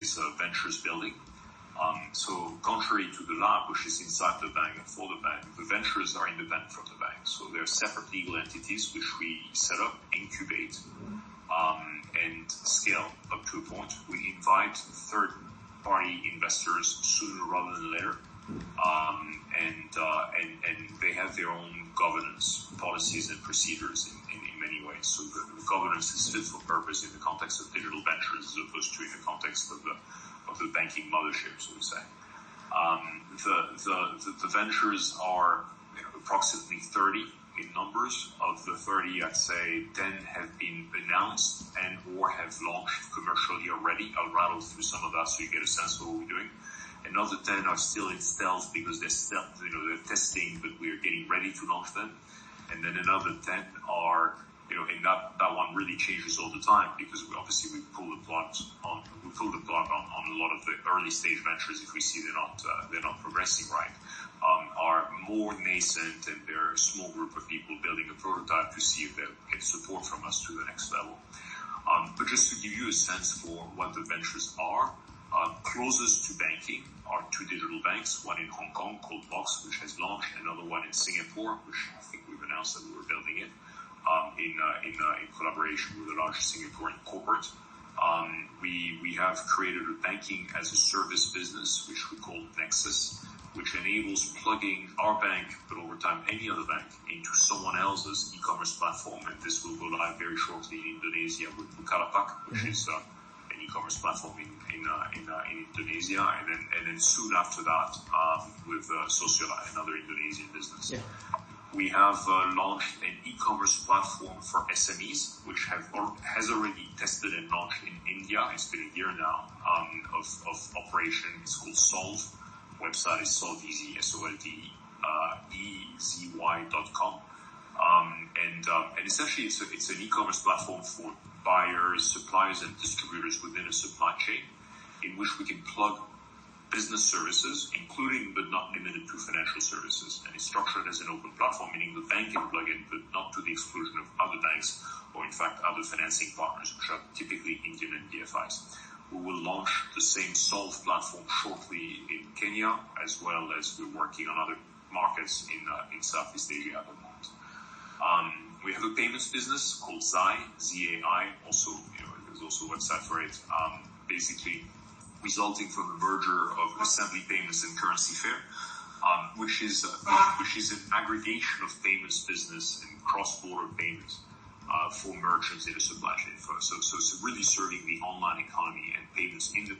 this ventures building. So contrary to the lab, which is inside the bank and for the bank, the ventures are independent from the bank. So they're separate legal entities which we set up, incubate, and scale up to a point. We invite third-party investors sooner rather than later, and they have their own governance policies and procedures in many ways. So the governance is fit for purpose in the context of digital ventures as opposed to in the context of the banking mothership, so to say. The ventures are approximately 30 in numbers. Of the 30, I'd say 10 have been announced and or have launched commercially already. I'll rattle through some of that so you get a sense of what we're doing. Another 10 are still in stealth because they're still, they're testing, but we're getting ready to launch them. And then another 10 are, and that one really changes all the time because we pull the plug on a lot of the early stage ventures if we see they're not progressing right. Are more nascent, and they're a small group of people building a prototype to see if they'll get support from us to the next level. But just to give you a sense for what the ventures are, closest to banking are two digital banks, one in Hong Kong called Box, which has launched, another one in Singapore, which I think we've announced that we were building it, in collaboration with a large Singaporean corporate. We have created a banking as a service business, which we call Nexus, which enables plugging our bank, but over time any other bank, into someone else's e-commerce platform. And this will go live very shortly in Indonesia with Bukalapak, which is an e-commerce platform in Indonesia, and then soon after that with Sosialite, another Indonesian business. Yeah. We have launched an e-commerce platform for SMEs, which has already tested and launched in India. It's been a year now of operation. It's called Solve. Website is solveezy, SOLDEEZY.com. And essentially it's an e-commerce platform for buyers, suppliers, and distributors within a supply chain, in which we can plug business services, including but not limited to financial services. And it's structured as an open platform, meaning the bank can plug in, but not to the exclusion of other banks or, in fact, other financing partners, which are typically Indian and DFIs. We will launch the same Solve platform shortly in Kenya, as well as we're working on other markets in Southeast Asia at the moment. We have a payments business called Zai, Z-A-I. Also, there's also a website for it. Basically, resulting from the merger of Assembly Payments and Currency Fair, which is an aggregation of payments business and cross-border payments for merchants in a supply chain. So it's really serving the online economy and payments in the